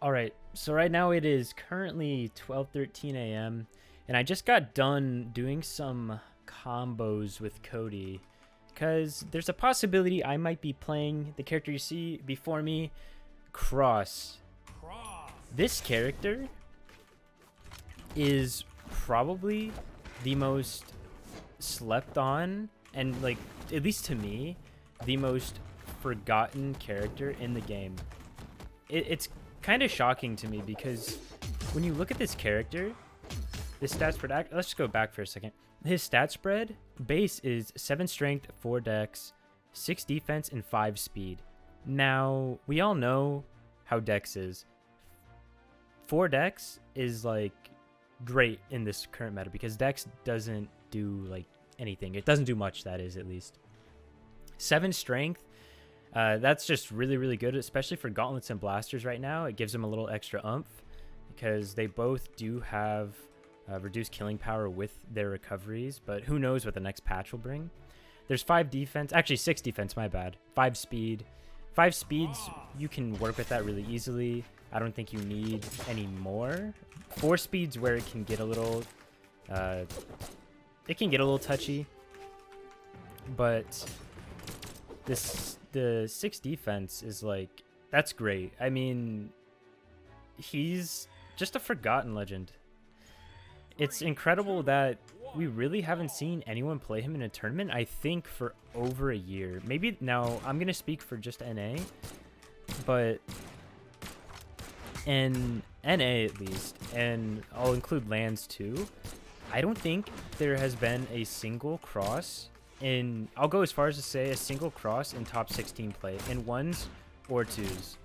All right, so right now it is currently 12:13 a.m. and I just got done doing some combos with Cody because there's a possibility I might be playing the character you see before me, Cross. This character is probably the most slept on and, like, at least to me, the most forgotten character in the game. It's kind of shocking to me because when you look at this character, this stat spread, let's just go back for a second. His stat spread base is 7 strength, 4 dex, 6 defense, and 5 speed. Now, we all know how dex is. 4 dex is like great in this current meta because dex doesn't do like anything. It doesn't do much, that is, at least. 7 strength, that's just really, really good, especially for gauntlets and blasters right now. It gives them a little extra oomph because they both do have reduced killing power with their recoveries, but who knows what the next patch will bring. There's 5 defense, actually 6 defense, my bad. 5 speed. 5 speeds, you can work with that really easily. I don't think you need any more. 4 speeds where it can get a little, touchy, but the 6 defense is like, that's great. I mean, he's just a forgotten legend. It's incredible that we really haven't seen anyone play him in a tournament, I think, for over a year. Maybe now I'm going to speak for just NA, but in NA at least, and I'll include lands too, I don't think there has been a single cross in, I'll go as far as to say a single cross in top 16 play in 1s or 2s.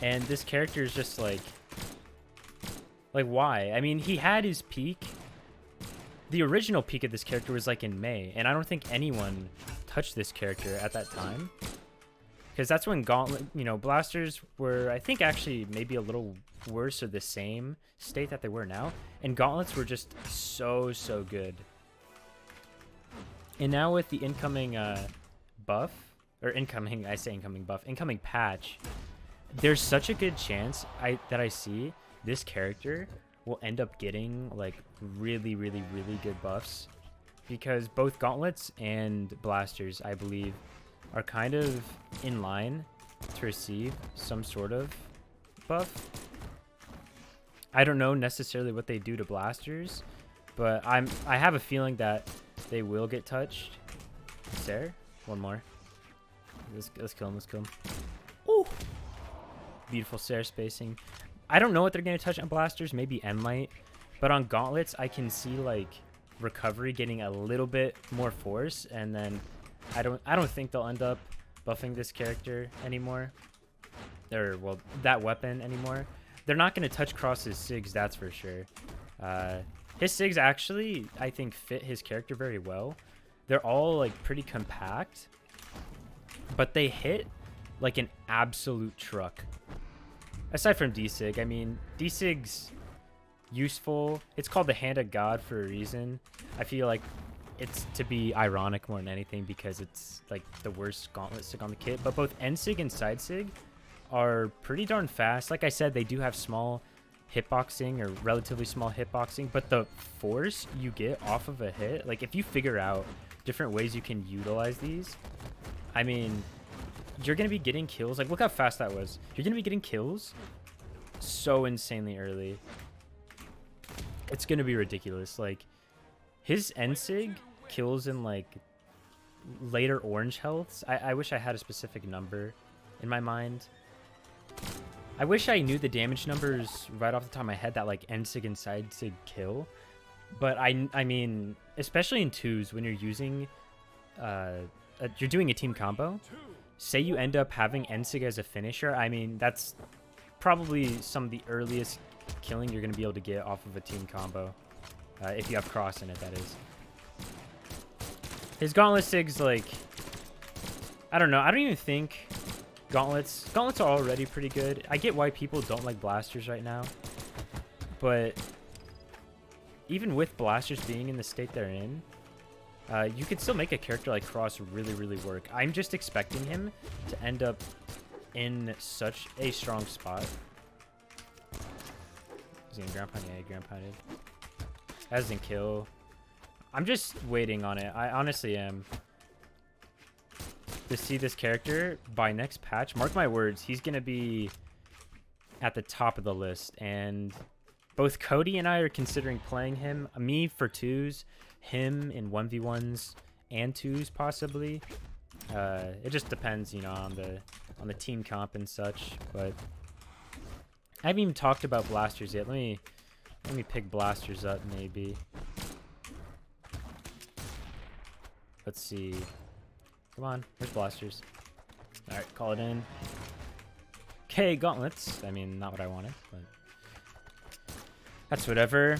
And this character is just like why? I mean, he had his peak. The original peak of this character was like in May, and I don't think anyone touched this character at that time. Because that's when Gauntlet, blasters were, I think, actually maybe a little worse or the same state that they were now. And gauntlets were just so, so good. And now with the incoming buff, or incoming, I say incoming buff, incoming patch, there's such a good chance that I see this character will end up getting like really, really, really good buffs. Because both gauntlets and blasters, I believe, are kind of in line to receive some sort of buff. I don't know necessarily what they do to blasters, but I have a feeling that they will get touched. Is there one more? Let's kill him. Let's kill him. Ooh, beautiful Sarah spacing. I don't know what they're gonna touch on blasters. Maybe Enlight, but on gauntlets, I can see like recovery getting a little bit more force, and then I don't think they'll end up buffing this character anymore, or well, that weapon anymore. They're not going to touch Cross's SIGs, that's for sure. His SIGs actually, I think, fit his character very well. They're all like pretty compact, but they hit like an absolute truck. Aside from D-SIG, I mean, D-SIG's useful. It's called the Hand of God for a reason. I feel like it's to be ironic more than anything because it's like the worst gauntlet SIG on the kit. But both N-SIG and Side SIG are pretty darn fast. Like I said, they do have small hitboxing, or relatively small hitboxing, but the force you get off of a hit, like if you figure out different ways you can utilize these, I mean, you're going to be getting kills. Like, look how fast that was. You're going to be getting kills so insanely early. It's going to be ridiculous. Like, his N-SIG kills in like later orange healths. I wish I had a specific number in my mind. I wish I knew the damage numbers right off the top of my head that like N-SIG and Side SIG kill. But I mean, especially in 2s when you're using, you're doing a team combo. Say you end up having N-SIG as a finisher. I mean, that's probably some of the earliest killing you're going to be able to get off of a team combo. If you have Cross in it, that is. His Gauntlet SIG's like, I don't know. I don't even think Gauntlets are already pretty good. I get why people don't like blasters right now. But even with blasters being in the state they're in, you could still make a character like Cross really, really work. I'm just expecting him to end up in such a strong spot. Is he in ground pound? Yeah, ground pounded. Hasn't kill. I'm just waiting on it. I honestly am. To see this character by next patch, mark my words, he's gonna be at the top of the list. And both Cody and I are considering playing him. Me for 2s, him in 1v1s and 2s possibly. It just depends, you know, on the team comp and such. But I haven't even talked about blasters yet. Let me pick blasters up maybe. Let's see. Come on, where's blasters? All right, call it in. Okay, gauntlets. I mean, not what I wanted, but that's whatever.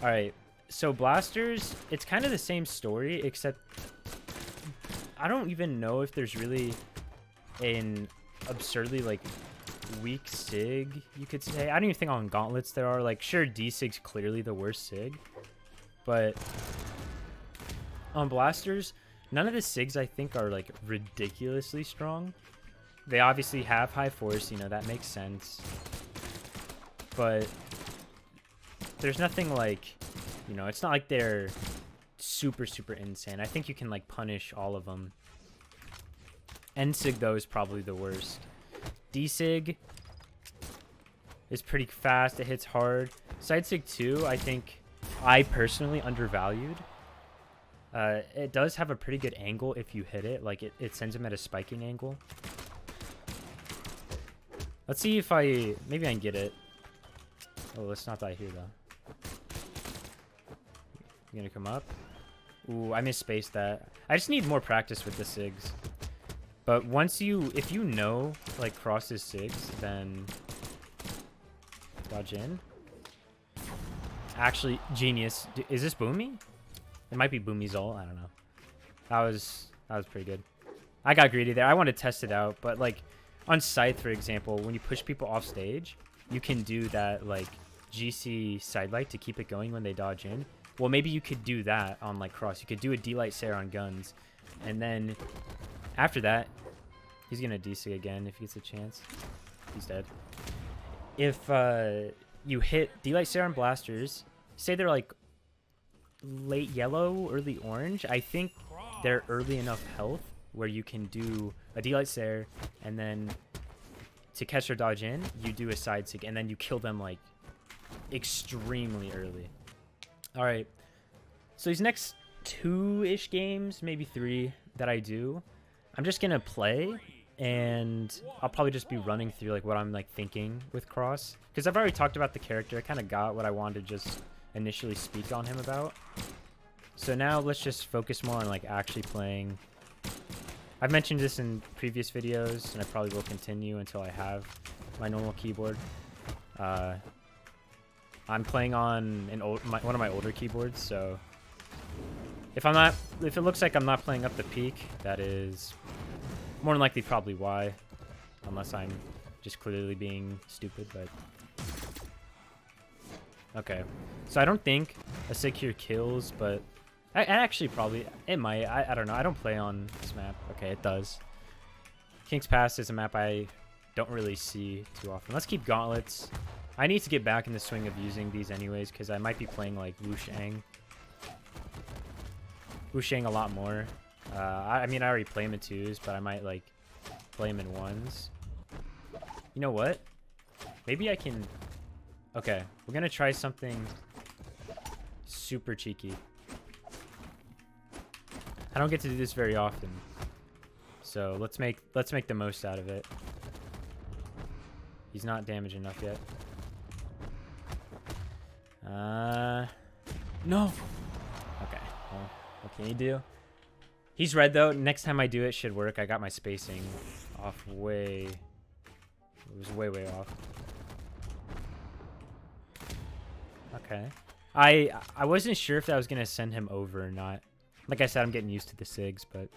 All right, so blasters, it's kind of the same story, except I don't even know if there's really an absurdly like weak sig, you could say. I don't even think on gauntlets there are. Like, sure, D-sig's clearly the worst sig, but on blasters, none of the sigs I think are like ridiculously strong. They obviously have high force, you know, that makes sense. But there's nothing like, you know, it's not like they're super, super insane. I think you can like punish all of them. N-sig though is probably the worst. D-sig is pretty fast, it hits hard. Side-sig 2, I think I personally undervalued. It does have a pretty good angle if you hit it. Like, it sends him at a spiking angle. Let's see if maybe I can get it. Oh, let's not die here, though. You gonna come up? Ooh, I misspaced that. I just need more practice with the SIGs. But if you know, like, crosses SIGs, then dodge in. Actually, genius. Is this Boomy? It might be Boomy's ult. I don't know. That was pretty good. I got greedy there. I wanted to test it out, but like on Scythe, for example, when you push people off stage, you can do that like GC sidelight to keep it going when they dodge in. Well, maybe you could do that on like Cross. You could do a D-light Sarah on guns, and then after that, he's gonna D-sig again if he gets a chance. He's dead. If you hit D-light Sarah on blasters, say they're like late yellow, early orange, I think they're early enough health where you can do a D-light Sarah, and then to catch or dodge in, you do a side sig, and then you kill them like extremely early. All right, so these next 2-ish games, maybe 3 that I do, I'm just gonna play, and I'll probably just be running through like what I'm like thinking with Cross, because I've already talked about the character. I kind of got what I wanted to just initially speak on him about. So now let's just focus more on like actually playing. I've mentioned this in previous videos, and I probably will continue until I have my normal keyboard. I'm playing on one of my older keyboards, so if it looks like I'm not playing up the peak, that is more than likely probably why, unless I'm just clearly being stupid. But okay, so I don't think a sig here kills, but I actually probably it might. I don't know. I don't play on this map. Okay, it does. King's Pass is a map I don't really see too often. Let's keep gauntlets. I need to get back in the swing of using these anyways, because I might be playing like Wushang a lot more. I mean, I already play him in 2s, but I might like play him in 1s. You know what? Maybe I can. Okay, we're gonna try something super cheeky. I don't get to do this very often, so let's make the most out of it. He's not damaged enough yet. No. Okay. Well, what can you do? He's red though. Next time I do it, should work. I got my spacing off way. It was way off. Okay. I wasn't sure if that was gonna send him over or not. Like I said, I'm getting used to the SIGs, but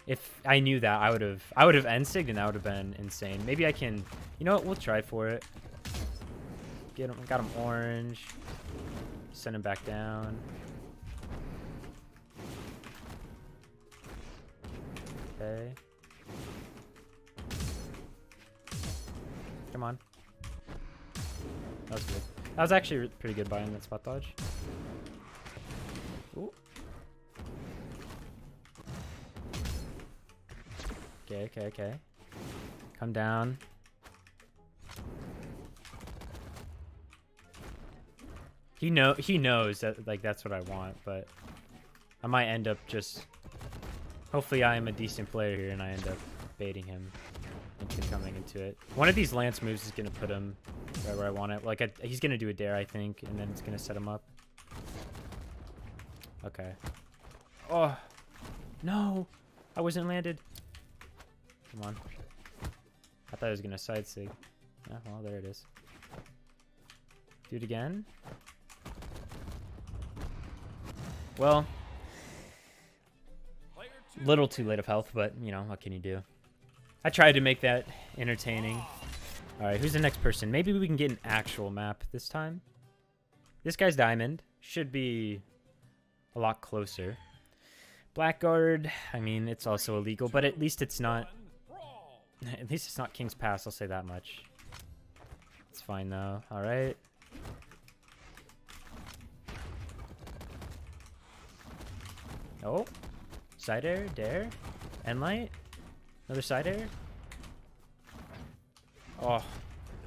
if I knew that, I would have end-sigged, and that would have been insane. Maybe I can. You know what? We'll try for it. Get him. Got him orange. Send him back down. Okay. Come on. That was good. That was actually pretty good buying that spot dodge. Ooh. Okay, okay, okay. Come down. He knows that like that's what I want, but I might end up just. Hopefully, I am a decent player here, and I end up baiting him into coming into it. One of these lance moves is gonna put him right where I want it. Like he's gonna do a dare, I think, and then it's gonna set him up. Okay. Oh no, I wasn't landed. Come on. I thought I was gonna side sig. Yeah, well, there it is. Do it again. Well, little too late of health, but you know, what can you do? I tried to make that entertaining. All right, who's the next person? Maybe we can get an actual map this time. This guy's diamond. Should be a lot closer. Blackguard, I mean, it's also illegal, but at least it's not... At least it's not King's Pass, I'll say that much. It's fine, though. All right. Oh. Side air, dare, end light. Another side air. Oh.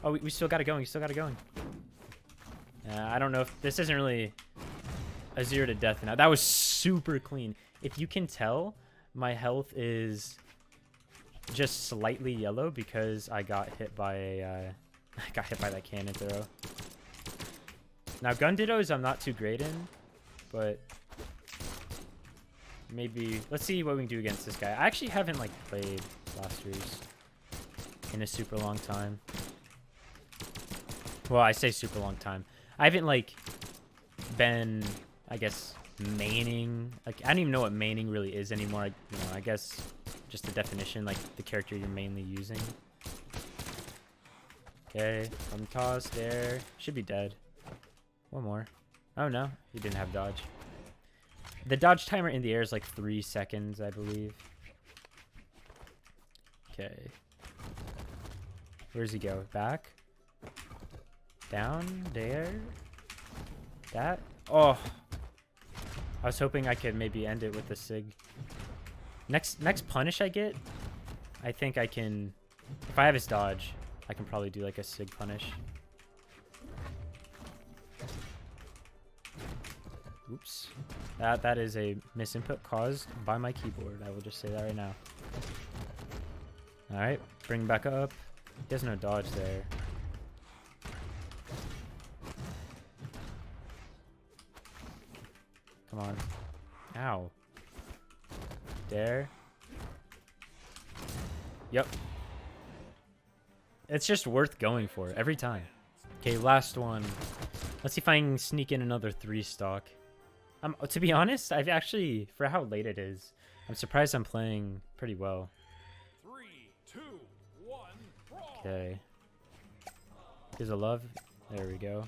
Oh, we still got it going. We still got it going. I don't know if... This isn't really a 0 to death now. That was super clean. If you can tell, my health is just slightly yellow because I got hit by a... I got hit by that cannon throw. Now, gun dittos I'm not too great in, but... Maybe... Let's see what we can do against this guy. I actually haven't, like, played blasters in a super long time. Well, I say super long time. I haven't, like, been, I guess, maining. Like, I don't even know what maining really is anymore. You know, I guess just the definition, like, the character you're mainly using. Okay, from toss there. Should be dead. One more. Oh, no. He didn't have dodge. The dodge timer in the air is like 3 seconds, I believe. Okay. Where does he go? Back? Down? There? That? Oh! I was hoping I could maybe end it with a sig. Next punish I get, I think I can... If I have his dodge, I can probably do like a sig punish. Oops. That is a misinput caused by my keyboard. I will just say that right now. Alright, bring back up. He has no dodge there. Come on. Ow. Dare. Yep. It's just worth going for every time. Okay, last one. Let's see if I can sneak in another 3 stock. To be honest, I've actually, for how late it is, I'm surprised I'm playing pretty well. 3, 2, 1, brawl. Okay. Here's a love. There we go.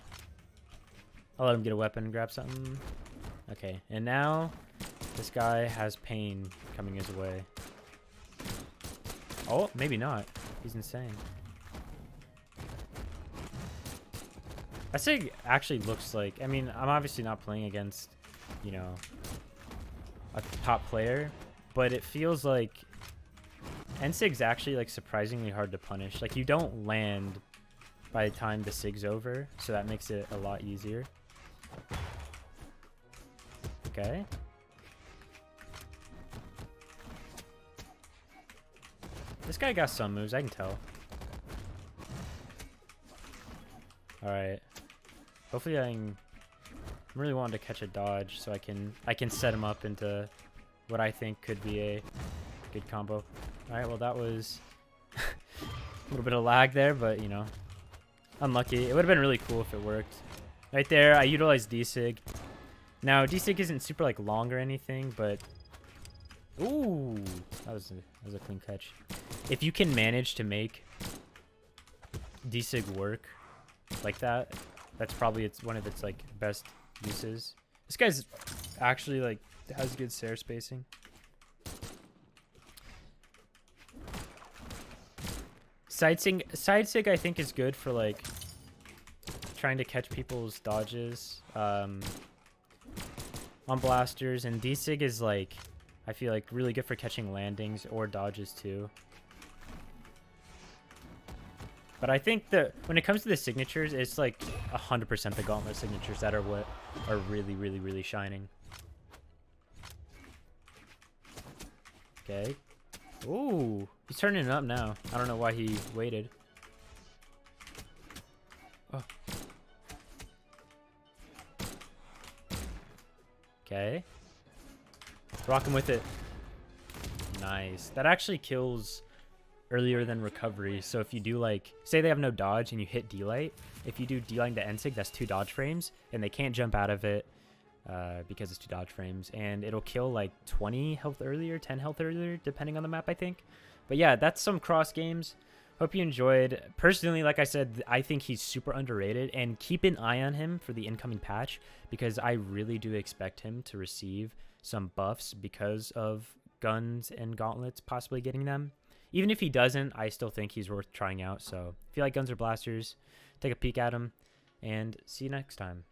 I'll let him get a weapon and grab something. Okay, and now this guy has pain coming his way. Oh, maybe not. He's insane. I think actually looks like, I mean, I'm obviously not playing against, you know, a top player, but it feels like N-Sig's actually like surprisingly hard to punish. Like you don't land by the time the SIG's over, so that makes it a lot easier. Okay. This guy got some moves, I can tell. Alright. Hopefully I'm really wanting to catch a dodge so I can set him up into what I think could be a good combo. Alright, well that was a little bit of lag there, but you know, unlucky. It would have been really cool if it worked. Right there, I utilized D-Sig. Now, D-Sig isn't super like long or anything, but ooh, that was a clean catch. If you can manage to make D-Sig work like that, that's probably one of its like best uses. This guy's actually like has good Sair spacing. Side sig I think is good for like trying to catch people's dodges on blasters, and D-sig is like I feel like really good for catching landings or dodges too. But I think that when it comes to the signatures, it's like 100% the gauntlet signatures that are what are really shining. Okay. Ooh, he's turning it up now. I don't know why he waited. Oh. Okay. Rock him with it. Nice. That actually kills earlier than recovery. So if you do like, say they have no dodge and you hit D-Light, if you do D-Light to N-Sig, that's 2 dodge frames, and they can't jump out of it because it's 2 dodge frames, and it'll kill like 20 health earlier, 10 health earlier, depending on the map, I think. But yeah, that's some cross games. Hope you enjoyed. Personally, like I said, I think he's super underrated, and keep an eye on him for the incoming patch, because I really do expect him to receive some buffs because of guns and gauntlets possibly getting them. Even if he doesn't, I still think he's worth trying out. So if you like guns or blasters, take a peek at him, and see you next time.